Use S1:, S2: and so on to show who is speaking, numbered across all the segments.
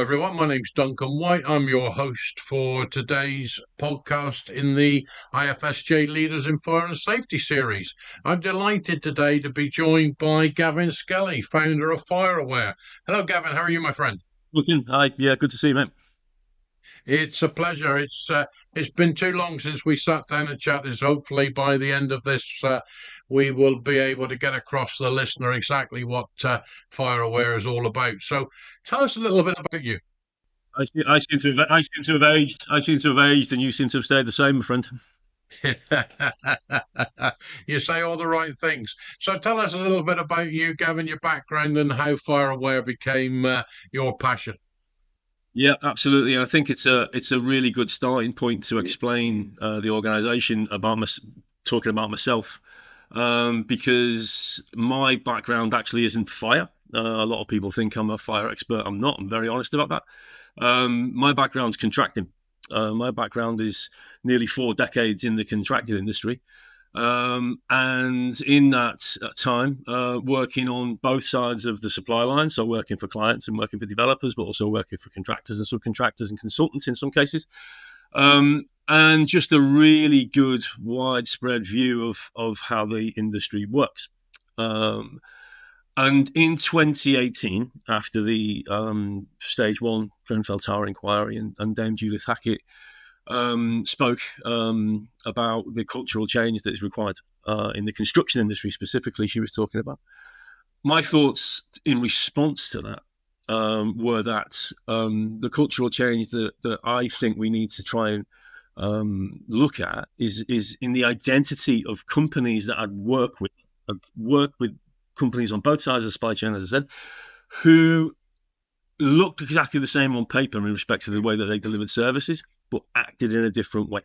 S1: everyone. My name's Duncan White. I'm your host for today's podcast in the IFSJ Leaders in Fire and Safety series. I'm delighted today to be joined by Gavin Skelly, founder of FireAware. Hello, Gavin. How are you, my friend?
S2: Looking, hi, yeah, good to see you, mate.
S1: It's a pleasure. It's been too long since we sat down and chatted. So hopefully by the end of this, we will be able to get across to the listener exactly what FireAware is all about. So tell us a little bit about you.
S2: I seem to have aged. I seem to have aged, and you seem to have stayed the same, my friend.
S1: You say all the right things. So tell us a little bit about you, Gavin, your background, and how FireAware became your passion.
S2: Yeah, absolutely. And I think it's a really good starting point to explain the organisation talking about myself, because my background actually isn't fire. A lot of people think I'm a fire expert. I'm not. I'm very honest about that. My background's contracting. My background is nearly 4 decades in the contracting industry. And in that time, working on both sides of the supply line, so working for clients and working for developers, but also working for contractors and subcontractors and consultants in some cases, and just a really good widespread view of how the industry works. And in 2018, after the stage 1 Grenfell Tower inquiry and Dame Judith Hackett spoke about the cultural change that is required in the construction industry specifically, she was talking about. My thoughts in response to that were that the cultural change that I think we need to try and look at is in the identity of companies that I'd work with. I've worked with companies on both sides of the supply chain, as I said, who looked exactly the same on paper in respect to the way that they delivered services, but acted in a different way.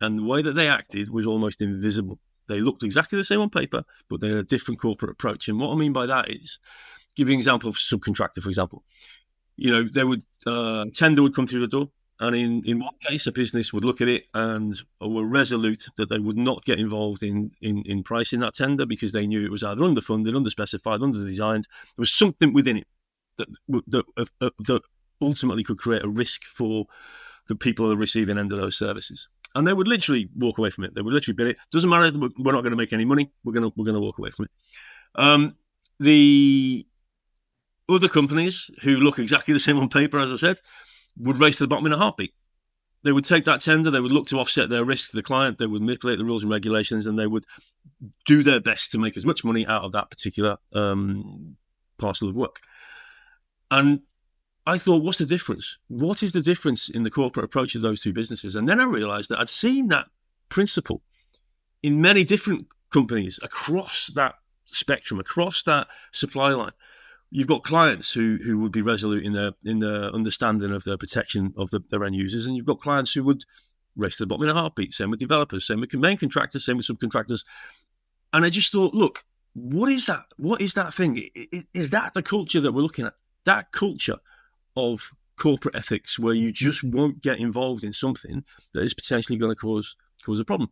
S2: And the way that they acted was almost invisible. They looked exactly the same on paper, but they had a different corporate approach. And what I mean by that is, give you an example of subcontractor, for example. They would tender would come through the door, and in one case, a business would look at it and were resolute that they would not get involved in pricing that tender because they knew it was either underfunded, underspecified, underdesigned. There was something within it that ultimately could create a risk for the people who are receiving end of those services. And they would literally walk away from it. They would literally bid it. Doesn't matter. We're not going to make any money. We're going to walk away from it. The other companies who look exactly the same on paper, as I said, would race to the bottom in a heartbeat. They would take that tender. They would look to offset their risk to the client. They would manipulate the rules and regulations, and they would do their best to make as much money out of that particular parcel of work. And I thought, what's the difference? What is the difference in the corporate approach of those two businesses? And then I realized that I'd seen that principle in many different companies across that spectrum, across that supply line. You've got clients who would be resolute in their understanding of their protection of their end users, and you've got clients who would race to the bottom in a heartbeat. Same with developers, same with main contractors, same with subcontractors. And I just thought, look, what is that? What is that thing? Is that the culture that we're looking at? That culture of corporate ethics where you just won't get involved in something that is potentially going to cause a problem.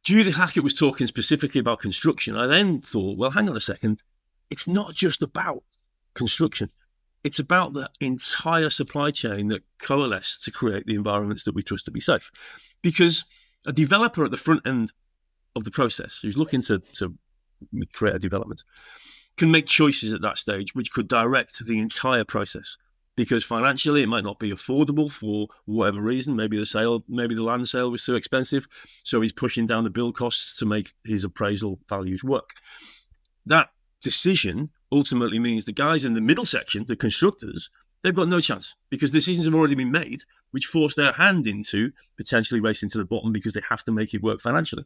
S2: Judith Hackett was talking specifically about construction. I then thought, well, hang on a second. It's not just about construction. It's about the entire supply chain that coalesce to create the environments that we trust to be safe. Because a developer at the front end of the process who's looking to create a development can make choices at that stage which could direct the entire process, because financially it might not be affordable for whatever reason. Maybe the land sale was too expensive, so he's pushing down the build costs to make his appraisal values work. That decision ultimately means the guys in the middle section, the constructors, they've got no chance because decisions have already been made which force their hand into potentially racing to the bottom because they have to make it work financially.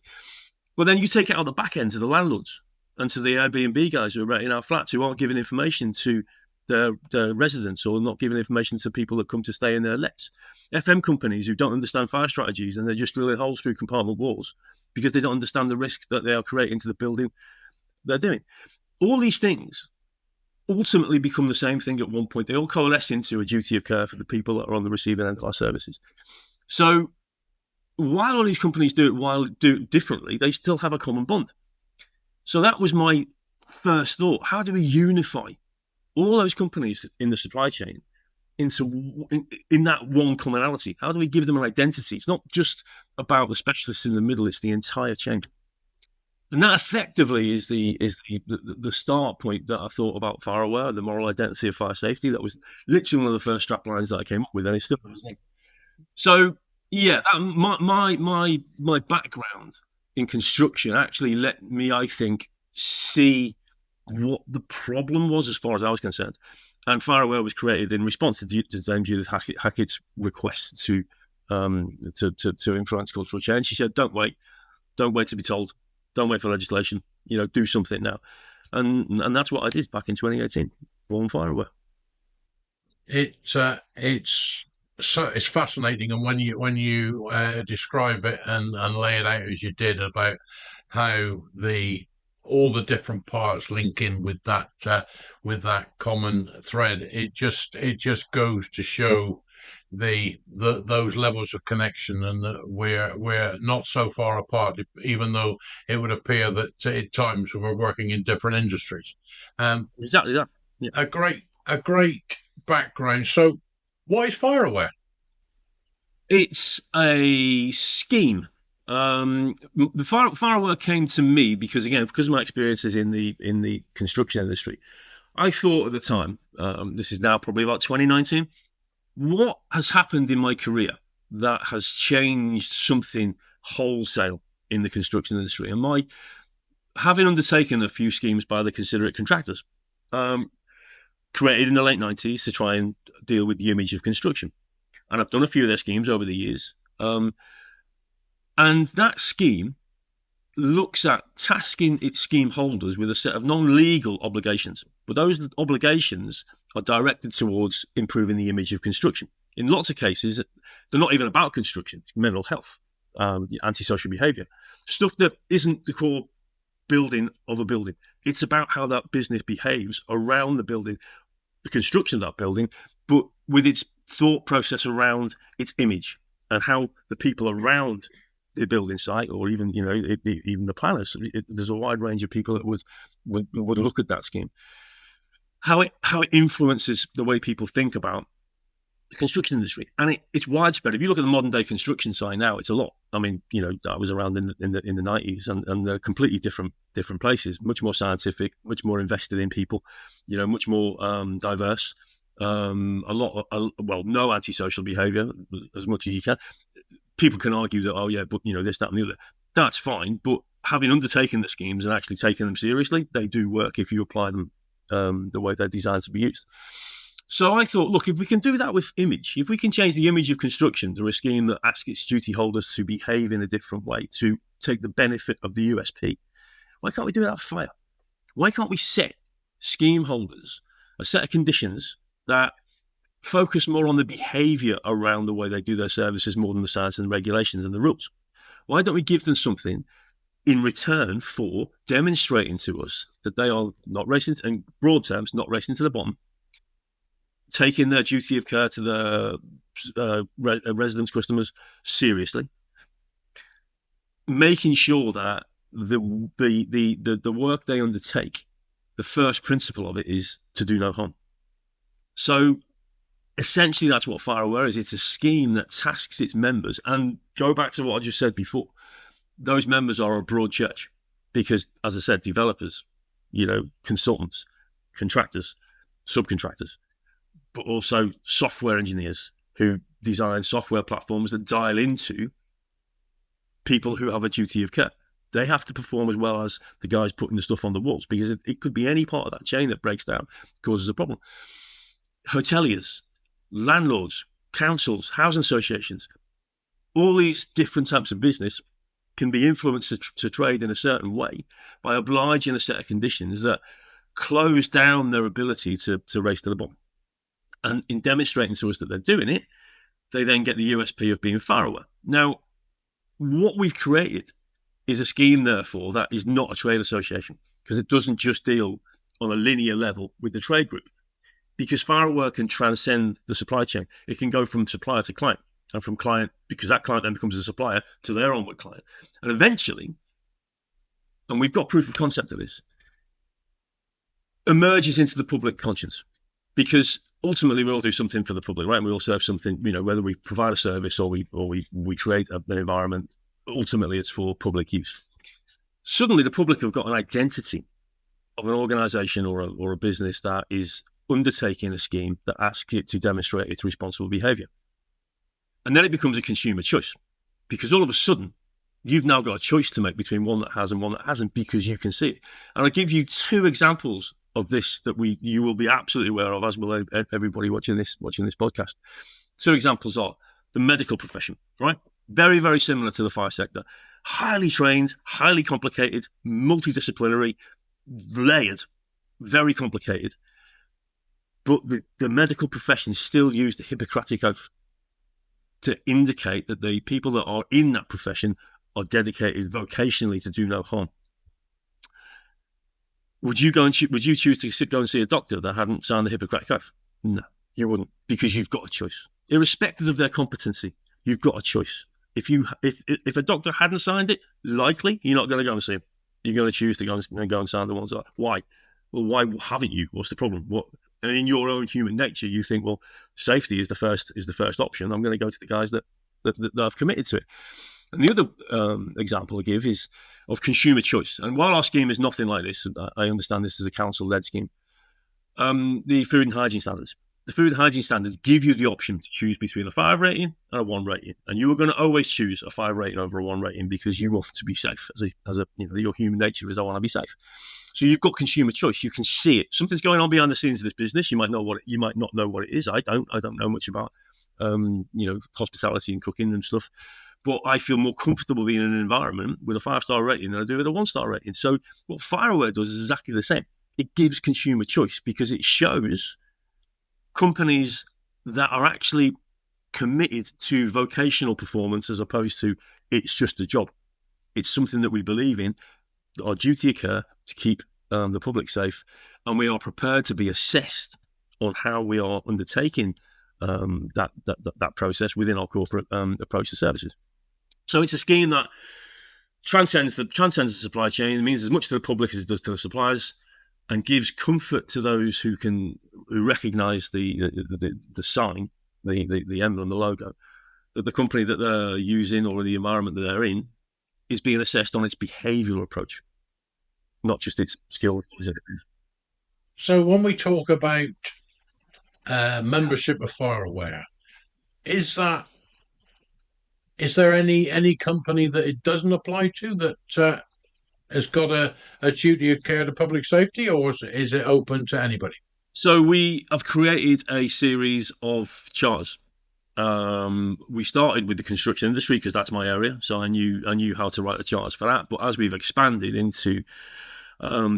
S2: But then you take it out the back end to the landlords and to the Airbnb guys who are renting out flats, who aren't giving information to their residents or not giving information to people that come to stay in their lets. FM companies who don't understand fire strategies and they're just drilling holes through compartment walls because they don't understand the risk that they are creating to the building they're doing. All these things ultimately become the same thing at one point. They all coalesce into a duty of care for the people that are on the receiving end of our services. So while all these companies do it differently, they still have a common bond. So that was my first thought. How do we unify all those companies in the supply chain in that one commonality? How do we give them an identity? It's not just about the specialists in the middle; it's the entire chain. And that effectively is the start point that I thought about FireAware, the moral identity of fire safety. That was literally one of the first strap lines that I came up with, and it's still. So yeah, my background in construction actually let me, I think, see what the problem was as far as I was concerned. And FireAware was created in response to Dame Judith Hackett's request to influence cultural change. She said, "Don't wait to be told, don't wait for legislation. Do something now." And that's what I did back in 2018. Born FireAware.
S1: It's fascinating, and when you describe it and lay it out as you did about how the all the different parts link in with that common thread, it just goes to show the those levels of connection, and that we're not so far apart, even though it would appear that at times we're working in different industries.
S2: Exactly that. Yeah.
S1: A great background. So, what is FireAware?
S2: It's a scheme. The FireAware came to me because of my experiences in the construction industry. I thought at the time, this is now probably about 2019, what has happened in my career that has changed something wholesale in the construction industry? And having undertaken a few schemes by the considerate contractors, created in the late 90s to try and deal with the image of construction. And I've done a few of their schemes over the years. And that scheme looks at tasking its scheme holders with a set of non-legal obligations. But those obligations are directed towards improving the image of construction. In lots of cases, they're not even about construction, mental health, antisocial behavior, stuff that isn't the core building of a building. It's about how that business behaves around the building, the construction of that building, but with its thought process around its image and how the people around the building site, or even even the planners, there's a wide range of people that would look at that scheme, how it influences the way people think about the construction industry. And it's widespread. If you look at the modern day construction site now, it's a lot. I mean, I was around in the 90s, and they're completely different places, much more scientific, much more invested in people, much more diverse. No antisocial behavior as much as you can. People can argue that, oh yeah, but this, that, and the other. That's fine, but having undertaken the schemes and actually taking them seriously, they do work if you apply them the way they're designed to be used. So I thought, look, if we can do that with image, if we can change the image of construction through a scheme that asks its duty holders to behave in a different way, to take the benefit of the USP, why can't we do that with fire? Why can't we set scheme holders a set of conditions that focus more on the behavior around the way they do their services more than the science and the regulations and the rules? Why don't we give them something in return for demonstrating to us that they are not racing, in broad terms, not racing to the bottom, taking their duty of care to the residents, customers seriously, making sure that the work they undertake, the first principle of it is to do no harm. So essentially, that's what FireAware is. It's a scheme that tasks its members, and go back to what I just said before. Those members are a broad church because, as I said, developers, consultants, contractors, subcontractors, but also software engineers who design software platforms that dial into people who have a duty of care. They have to perform as well as the guys putting the stuff on the walls, because it could be any part of that chain that breaks down, causes a problem. Hoteliers, landlords, councils, housing associations, all these different types of business can be influenced to trade in a certain way by obliging a set of conditions that close down their ability to race to the bottom. And in demonstrating to us that they're doing it, they then get the USP of being FireAware. Now, what we've created is a scheme, therefore, that is not a trade association, because it doesn't just deal on a linear level with the trade group. Because FireAware can transcend the supply chain. It can go from supplier to client, and from client, because that client then becomes a supplier, to their onward client. And eventually, and we've got proof of concept of this, emerges into the public conscience, because ultimately we all do something for the public, right? And we all serve something, whether we provide a service or we create an environment. Ultimately, it's for public use. Suddenly, the public have got an identity of an organisation or a business that is undertaking a scheme that asks it to demonstrate its responsible behaviour, and then it becomes a consumer choice, because all of a sudden you've now got a choice to make between one that has and one that hasn't, because you can see it. And I'll give you two examples of this that you will be absolutely aware of, as will everybody watching this podcast. Two examples are the medical profession, right? Very, very similar to the fire sector. Highly trained, highly complicated, multidisciplinary, layered, very complicated. But the medical profession still use the Hippocratic Oath to indicate that the people that are in that profession are dedicated vocationally to do no harm. Would you choose to go and see a doctor that hadn't signed the Hippocratic Oath? No, you wouldn't, because you've got a choice. Irrespective of their competency, you've got a choice. If a doctor hadn't signed it, likely you're not going to go and see him. You're going to choose to go and sign the ones that. Why? Well, why haven't you? What's the problem? And in your own human nature, you think, well, safety is the first option. I'm going to go to the guys that have committed to it. And the other example I give is of consumer choice. And while our scheme is nothing like this, I understand this is a council-led scheme, the food and hygiene standards. The food and hygiene standards give you the option to choose between a 5 rating and a 1 rating. And you are going to always choose a 5 rating over a 1 rating, because you want to be safe. Your human nature is, I want to be safe. So you've got consumer choice. You can see it. Something's going on behind the scenes of this business. You might not know what it is. I don't know much about hospitality and cooking and stuff. But I feel more comfortable being in an environment with a 5-star rating than I do with a 1-star rating. So what FireAware does is exactly the same. It gives consumer choice, because it shows companies that are actually committed to vocational performance, as opposed to it's just a job. It's something that we believe in, our duty of care to keep the public safe, and we are prepared to be assessed on how we are undertaking that process within our corporate approach to services. So it's a scheme that transcends the supply chain. It means as much to the public as it does to the suppliers, and gives comfort to those who recognise the sign, the emblem, the logo, that the company that they're using or the environment that they're in is being assessed on its behavioural approach, not just its skill.
S1: So when we talk about membership of FireAware, is there any company that it doesn't apply to that has got a duty of care to public safety, or is it open to anybody?
S2: So we have created a series of charters. We started with the construction industry because that's my area, so I knew how to write the charters for that. But as we've expanded into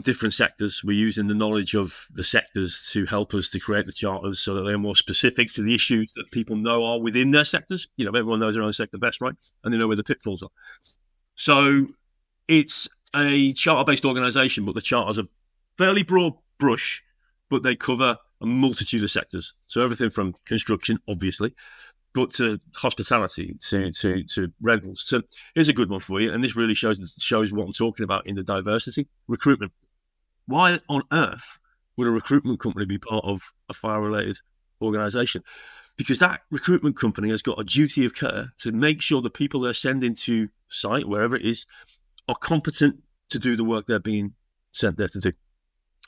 S2: different sectors, we're using the knowledge of the sectors to help us to create the charters so that they're more specific to the issues that people know are within their sectors. Everyone knows their own sector best, right? And they know where the pitfalls are. So it's a charter-based organisation, but the charters are fairly broad brush, but they cover a multitude of sectors. So everything from construction, obviously, but to hospitality, to rentals. So here's a good one for you, and this really shows what I'm talking about in the diversity. Recruitment. Why on earth would a recruitment company be part of a fire-related organisation? Because that recruitment company has got a duty of care to make sure the people they're sending to site, wherever it is, are competent to do the work they're being sent there to do.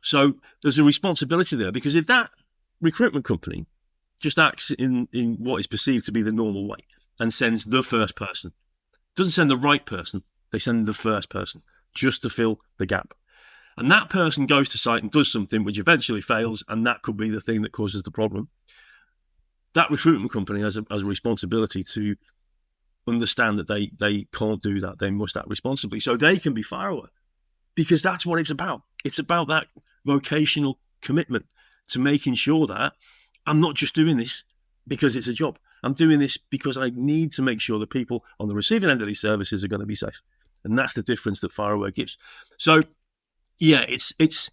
S2: So there's a responsibility there, because if that recruitment company just acts in what is perceived to be the normal way and sends the first person, doesn't send the right person, they send the first person just to fill the gap. And that person goes to site and does something which eventually fails, and that could be the thing that causes the problem. That recruitment company has a responsibility to understand that they can't do that. They must act responsibly so they can be FireAware, because that's what it's about. It's about that vocational commitment to making sure that I'm not just doing this because it's a job. I'm doing this because I need to make sure the people on the receiving end of these services are going to be safe. And that's the difference that FireAware gives. So, yeah, it's.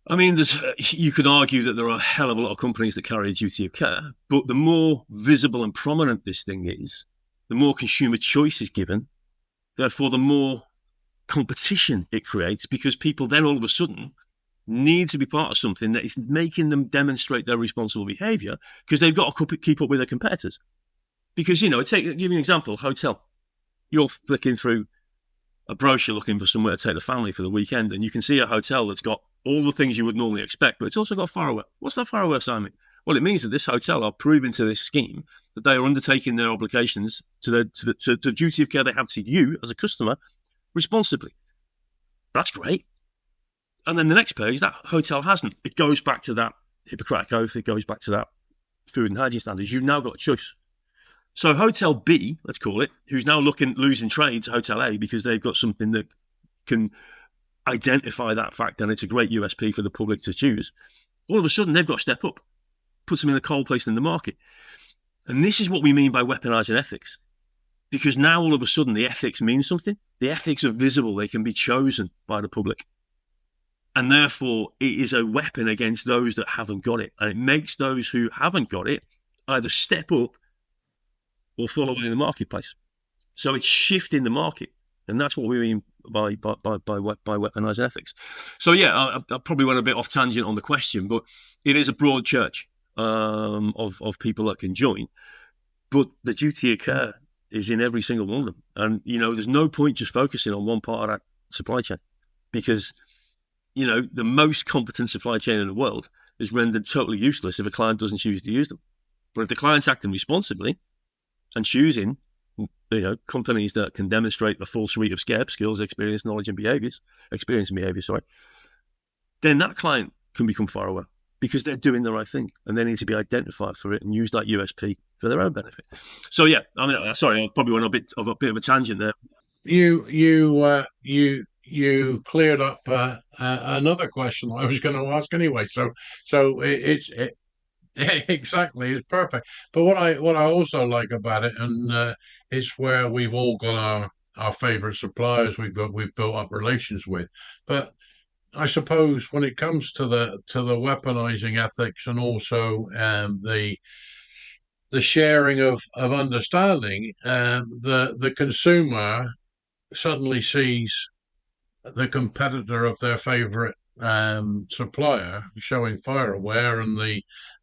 S2: I mean, you could argue that there are a hell of a lot of companies that carry a duty of care, but the more visible and prominent this thing is, the more consumer choice is given, therefore the more competition it creates, because people then all of a sudden need to be part of something that is making them demonstrate their responsible behaviour, because they've got to keep up with their competitors. Because, give you an example, hotel. You're flicking through a brochure looking for somewhere to take the family for the weekend, and you can see a hotel that's got all the things you would normally expect, but it's also got firewear. What's that firewear assignment? Well, it means that this hotel are proving to this scheme that they are undertaking their obligations to the duty of care they have to you as a customer responsibly. That's great. And then the next page, that hotel hasn't. It goes back to that Hippocratic Oath. It goes back to that food and hygiene standards. You've now got a choice. So Hotel B, let's call it, who's now losing trade to Hotel A because they've got something that can identify that fact, and it's a great USP for the public to choose. All of a sudden, they've got to step up, puts them in a cold place in the market. And this is what we mean by weaponizing ethics. Because now all of a sudden the ethics mean something. The ethics are visible. They can be chosen by the public. And therefore, it is a weapon against those that haven't got it. And it makes those who haven't got it either step up or fall away in the marketplace. So it's shifting the market. And that's what we mean by weaponizing ethics. So yeah, I probably went a bit off tangent on the question, but it is a broad church of people that can join. But the duty of care is in every single one of them. And, there's no point just focusing on one part of that supply chain, because, the most competent supply chain in the world is rendered totally useless if a client doesn't choose to use them. But if the client's acting responsibly and choosing, companies that can demonstrate the full suite of SCARE, skills, experience, knowledge, and behaviors, then that client can become far away because they're doing the right thing and they need to be identified for it and use that USP for their own benefit. So yeah, sorry, I probably went a bit of a tangent there.
S1: You cleared up another question I was going to ask anyway. So it's exactly, it's perfect. But what I also like about it, and it's where we've all got our favorite suppliers we've built up relations with. But I suppose when it comes to the weaponizing ethics, and also the sharing of understanding, the consumer suddenly sees the competitor of their favorite supplier showing FireAware,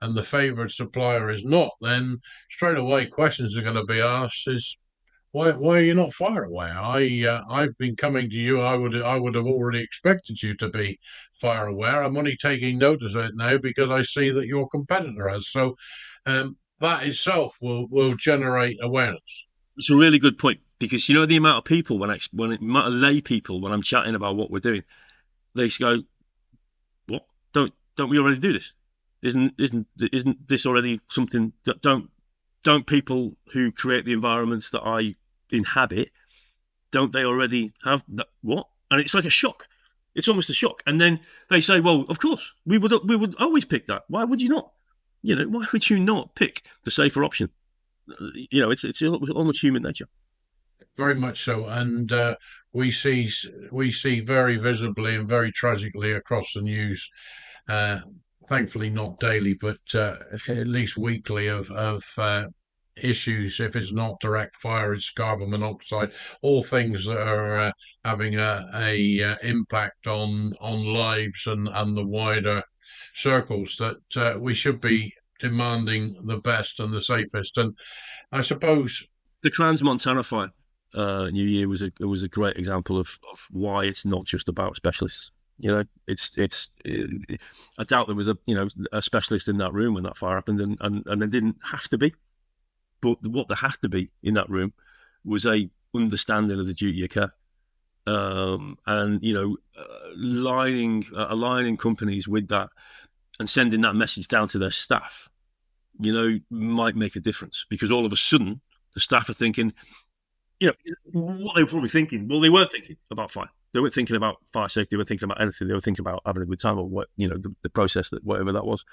S1: and the favored supplier is not, then straight away questions are going to be asked: is why are you not FireAware? I've been coming to you. I would have already expected you to be FireAware. I'm only taking notice of it now because I see that your competitor has. So that itself will generate awareness.
S2: It's a really good point, because the amount of people when amount of lay people when I'm chatting about what we're doing, they go, "What? Don't we already do this? Isn't this already something that don't people who create the environments that I inhabit, don't they already have that? What?" And it's like a shock. It's almost a shock. And then they say, "Well, of course we would always pick that. Why would you not? Why would you not pick the safer option?" It's almost human nature.
S1: Very much so, and we see very visibly and very tragically across the news. Thankfully, not daily, but at least weekly, of issues. If it's not direct fire, it's carbon monoxide. All things that are having a impact on lives and the wider circles that we should be demanding the best and the safest. And I suppose
S2: the Trans Montana fire New Year was a great example of why it's not just about specialists. It's I doubt there was a specialist in that room when that fire happened, and there didn't have to be. But what there had to be in that room was a understanding of the duty of care, and aligning companies with that and sending that message down to their staff, might make a difference, because all of a sudden the staff are thinking, what they were probably thinking. Well, they weren't thinking about fire. They weren't thinking about fire safety. They weren't thinking about anything. They were thinking about having a good time, or what, the process, that whatever that was.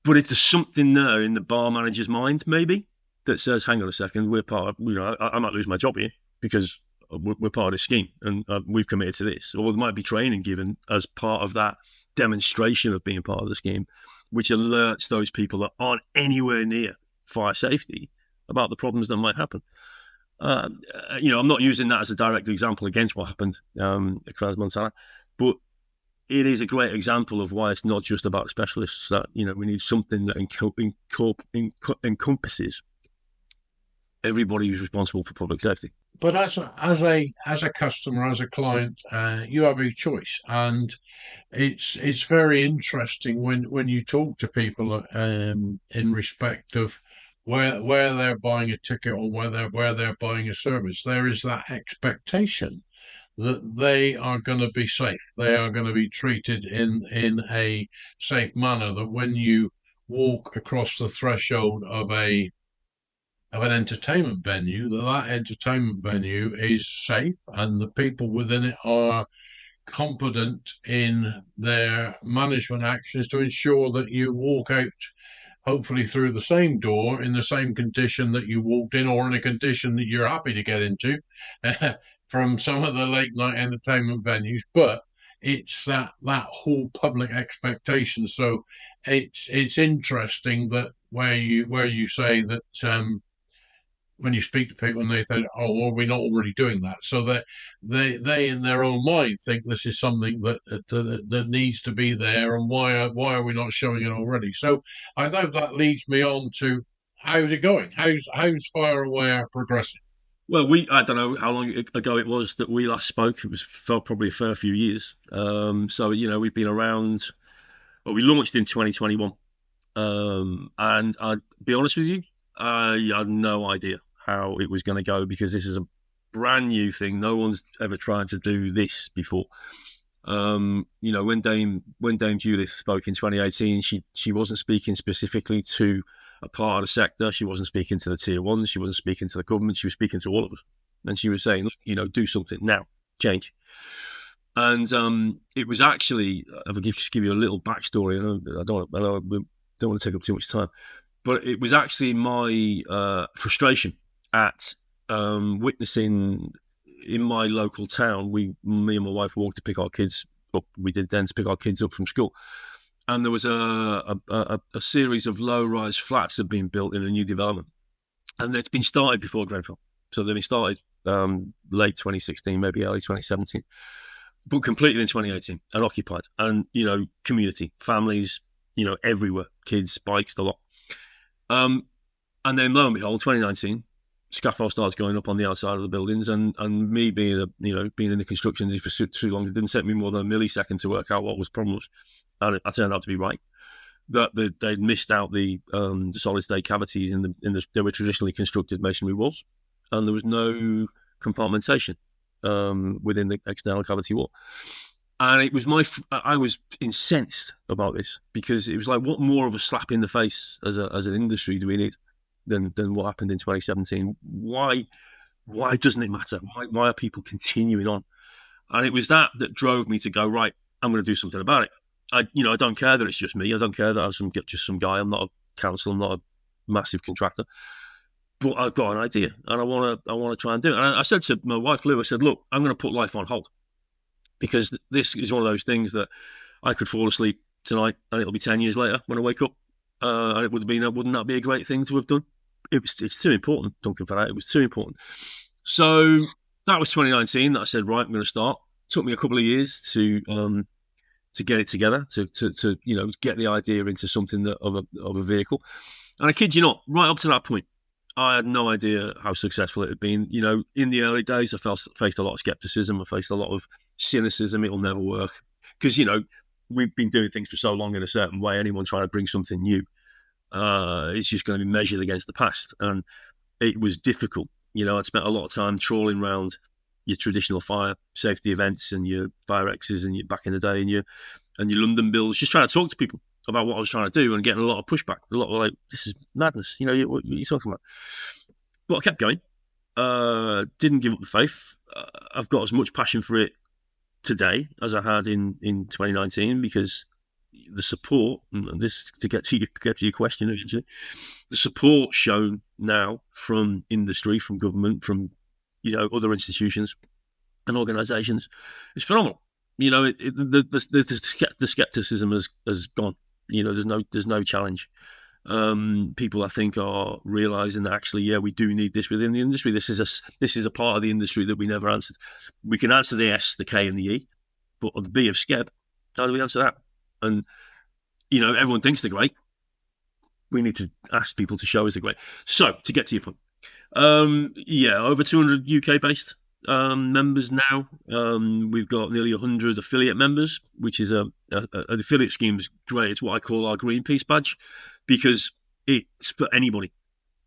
S2: But it's something there in the bar manager's mind, maybe, that says, "Hang on a second, we're part of, I might lose my job here because we're part of this scheme, and we've committed to this." Or there might be training given as part of that demonstration of being part of the scheme, which alerts those people that aren't anywhere near fire safety about the problems that might happen. I'm not using that as a direct example against what happened at Trans Montana, but it is a great example of why it's not just about specialists. That we need something that encompasses everybody who's responsible for public safety.
S1: But as a customer, as a client, you have a choice, and it's very interesting when you talk to people in respect of where they're buying a ticket or where they're buying a service. There is that expectation that they are going to be safe. They are going to be treated in a safe manner. That when you walk across the threshold of an entertainment venue, that entertainment venue is safe and the people within it are competent in their management actions to ensure that you walk out hopefully through the same door in the same condition that you walked in, or in a condition that you're happy to get into from some of the late night entertainment venues. But it's that whole public expectation. So it's interesting that where you say that when you speak to people and they think, "Oh, well, we're not already doing that," so that they in their own mind think this is something that needs to be there, and why are we not showing it already? So I think that leads me on to how's it going? How's FireAware progressing?
S2: Well, I don't know how long ago it was that we last spoke. It was probably a fair few years. So we've been around. Well, we launched in 2021, and I'd be honest with you, I had no idea how it was going to go, because this is a brand new thing. No one's ever tried to do this before. When Dame Judith spoke in 2018, she wasn't speaking specifically to a part of the sector. She wasn't speaking to the tier ones. She wasn't speaking to the government. She was speaking to all of us, and she was saying, "Look, do something now, change." And it was actually, I'll just give you a little backstory. I don't want to take up too much time, but it was actually my frustration at witnessing in my local town. Me and my wife walked to pick our kids up. We did then to pick our kids up from school, and there was a series of low-rise flats that had been built in a new development, and it's been started before Grenfell. So they've been started late 2016, maybe early 2017, but completed in 2018 and occupied, and community, families, everywhere, kids, bikes, the lot. And then lo and behold, 2019, scaffold starts going up on the outside of the buildings, and me being in the construction industry for too long, it didn't take me more than a millisecond to work out what was problems, and I turned out to be right. That they'd missed out the solid state cavities in the they were traditionally constructed masonry walls, and there was no compartmentation within the external cavity wall. And it was I was incensed about this, because it was like, what more of a slap in the face as an industry do we need than what happened in 2017? Why doesn't it matter? Why are people continuing on? And it was that drove me to go, right, I'm going to do something about it. I don't care that it's just me. I don't care that I'm just some guy. I'm not a council. I'm not a massive contractor. But I've got an idea, and I want to try and do it. And I said to my wife, Lou, I said, look, I'm going to put life on hold, because this is one of those things that I could fall asleep tonight and it'll be 10 years later when I wake up. And it would have been, wouldn't that be a great thing to have done? It's too important, Duncan, for that. It was too important. So that was 2019 that I said, right, I'm going to start. It took me a couple of years to get it together, to get the idea into something of a vehicle. And I kid you not, right up to that point, I had no idea how successful it had been. In the early days, I faced a lot of skepticism. I faced a lot of cynicism. It'll never work, because we've been doing things for so long in a certain way. Anyone trying to bring something new, it's just going to be measured against the past, and it was difficult. I'd spent a lot of time trawling around your traditional fire safety events and your fire X's and your back in the day and your London bills, just trying to talk to people about what I was trying to do, and getting a lot of pushback. A lot of like, this is madness. What are you talking about? But I kept going. Didn't give up the faith. I've got as much passion for it today as I had in 2019, because the support, and this to get to your question eventually, the support shown now from industry, from government, from other institutions and organisations is phenomenal. The skepticism has gone. There's no challenge. People, I think, are realising that actually, yeah, we do need this within the industry. This is a part of the industry that we never answered. We can answer the S, the K, and the E, but the B of SCEB, How do we answer that? And everyone thinks they're great. We need to ask people to show us they're great. So to get to your point, over 200 UK based members now. We've got nearly 100 affiliate members, which is an affiliate scheme is great. It's what I call our Greenpeace badge, because it's for anybody.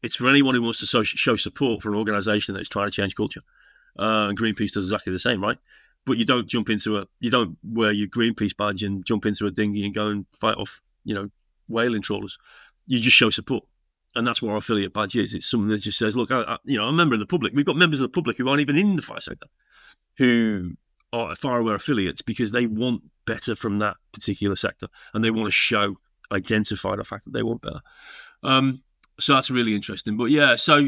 S2: It's for anyone who wants to show support for an organisation that's trying to change culture. And Greenpeace does exactly the same, right? But you don't you don't wear your Greenpeace badge and jump into a dinghy and go and fight off, whaling trawlers. You just show support. And that's what our affiliate badge is. It's something that just says, look, I'm a member of the public. We've got members of the public who aren't even in the fire sector, who are FireAware affiliates because they want better from that particular sector, and they want to identify the fact that they want better. So that's really interesting. But yeah, so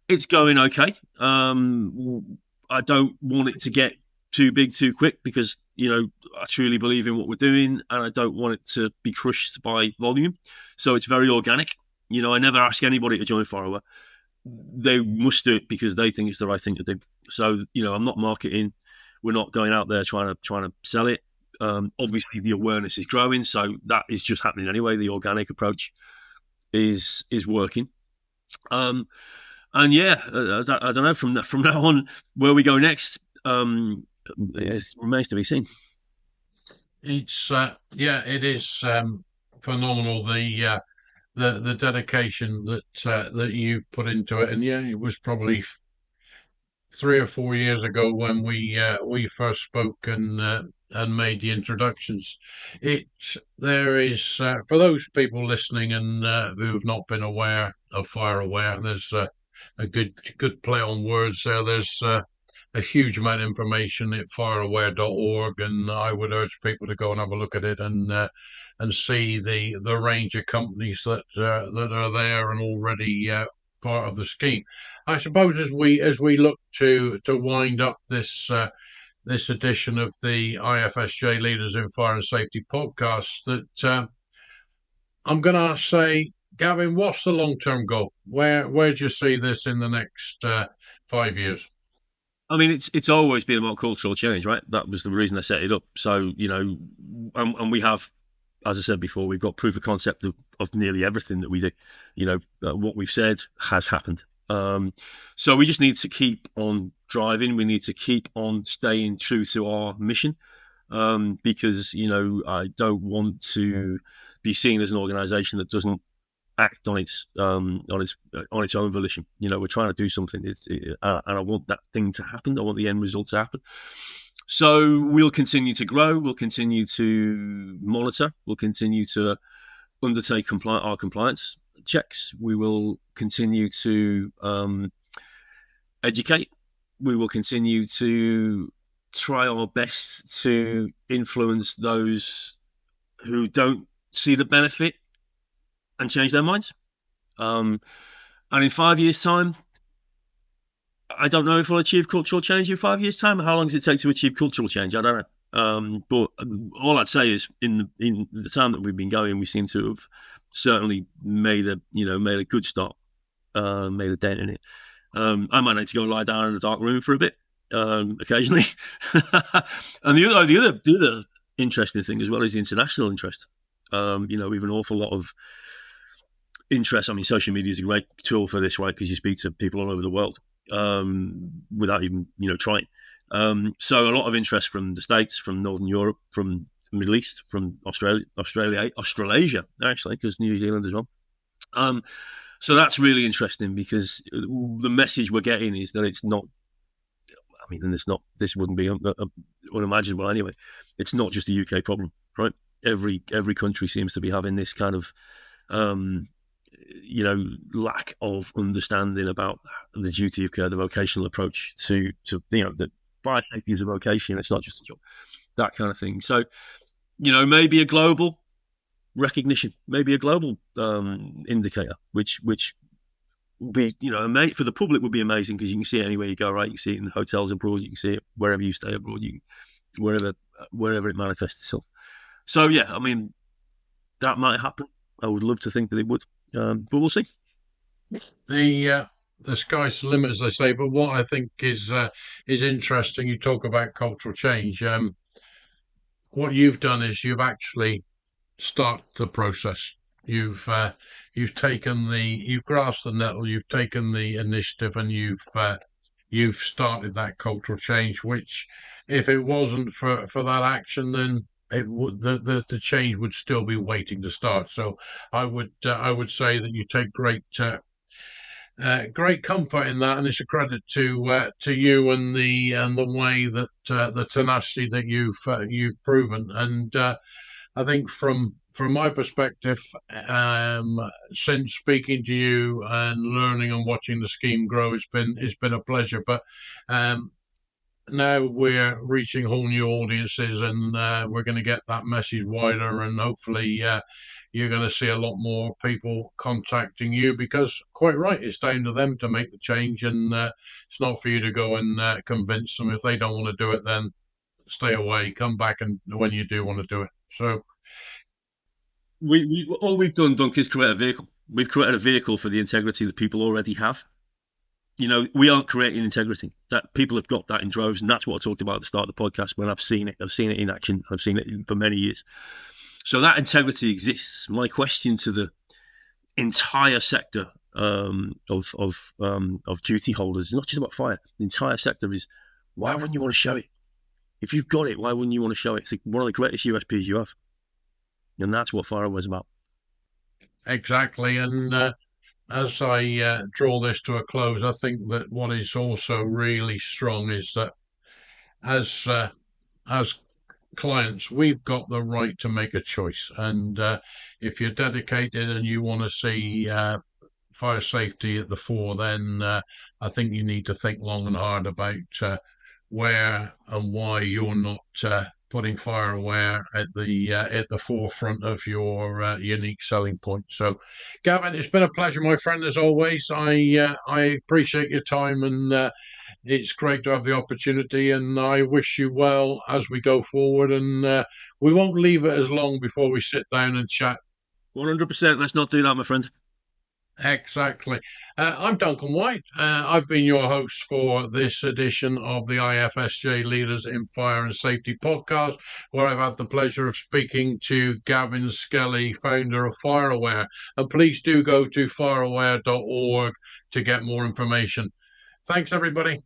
S2: it's going okay. I don't want it to get too big too quick, because I truly believe in what we're doing, and I don't want it to be crushed by volume. So it's very organic. I never ask anybody to join FireAware. They must do it because they think it's the right thing to do. So I'm not marketing. We're not going out there trying to sell it. Obviously, the awareness is growing, so that is just happening anyway. The organic approach is working. And yeah, I don't know from now on where we go next. It remains to be seen.
S1: It's it is phenomenal, the dedication that you've put into it, and it was probably 3 or 4 years ago when we first spoke and made the introductions. There is for those people listening and who've not been aware of FireAware, there's a good play on words there. There's a huge amount of information at fireaware.org, and I would urge people to go and have a look at it and see the range of companies that are there and already part of the scheme. I suppose as we look to wind up this edition of the IFSJ Leaders in Fire and Safety podcast, that I'm going to say, Gavin, what's the long term goal? Where do you see this in the next 5 years?
S2: I mean, it's always been about cultural change, right? That was the reason I set it up. So and we have, as I said before, we've got proof of concept of nearly everything that we do. What we've said has happened. So we just need to keep on driving. We need to keep on staying true to our mission, because I don't want to be seen as an organisation that doesn't act on its own volition. We're trying to do something, and I want that thing to happen. I want the end result to happen. So we'll continue to grow. We'll continue to monitor. We'll continue to undertake our compliance checks. We will continue to educate. We will continue to try our best to influence those who don't see the benefit and change their minds. And in 5 years' time, I don't know if we'll achieve cultural change in 5 years' time. How long does it take to achieve cultural change? I don't know. But all I'd say is, in the time that we've been going, we seem to have certainly made a good start, made a dent in it. I might need to go and lie down in a dark room for a bit, occasionally. And the other interesting thing as well is the international interest. We have an awful lot of interest. I mean, social media is a great tool for this, right? Because you speak to people all over the world without even trying. So a lot of interest from the States, from Northern Europe, from the Middle East, from Australasia actually, because New Zealand as well. So that's really interesting, because the message we're getting is that it's not. I mean, and this wouldn't be unimaginable anyway. It's not just a UK problem, right? Every country seems to be having this kind of lack of understanding about the duty of care, the vocational approach to that fire safety is a vocation. It's not just a job, that kind of thing. So, maybe a global recognition, maybe a global indicator, which would be, for the public would be amazing, because you can see it anywhere you go, right? You can see it in the hotels abroad, you can see it wherever you stay abroad, wherever it manifests itself. So yeah, I mean, that might happen. I would love to think that it would, but we'll see.
S1: The sky's the limit, as they say. But what I think is interesting, you talk about cultural change. what you've done is you've actually started the process. You've you've grasped the nettle, you've taken the initiative, and you've started that cultural change. Which, if it wasn't for that action, then it would the change would still be waiting to start. So I would say that you take great comfort in that, and it's a credit to you and the way that the tenacity that you've proven. And I think from my perspective, since speaking to you and learning and watching the scheme grow, it's been a pleasure. But um, now we're reaching whole new audiences, and we're going to get that message wider, and hopefully you're going to see a lot more people contacting you, because quite right, it's down to them to make the change, and it's not for you to go and convince them. If they don't want to do it, then stay away, come back and when you do want to do it. So
S2: All we've done, Dunk, is create a vehicle. We've created a vehicle for the integrity that people already have. We aren't creating integrity. That people have got that in droves, and that's what I talked about at the start of the podcast. When I've seen it in action. I've seen it for many years. So that integrity exists. My question to the entire sector of duty holders is not just about fire. The entire sector is, why wouldn't you want to show it? If you've got it, why wouldn't you want to show it? It's one of the greatest USPs you have, and that's what fire was about.
S1: exactly, and as I draw this to a close, I think that what is also really strong is that as clients, we've got the right to make a choice. And if you're dedicated and you want to see fire safety at the fore, then I think you need to think long and hard about where and why you're not putting FireAware at the forefront of your unique selling point. So, Gavin, it's been a pleasure, my friend, as always. I appreciate your time, and it's great to have the opportunity. And I wish you well as we go forward. And we won't leave it as long before we sit down and chat.
S2: 100%. Let's not do that, my friend.
S1: Exactly. I'm Duncan White. I've been your host for this edition of the IFSJ Leaders in Fire and Safety podcast, where I've had the pleasure of speaking to Gavin Skelly, founder of FireAware. And please do go to fireaware.org to get more information. Thanks, everybody.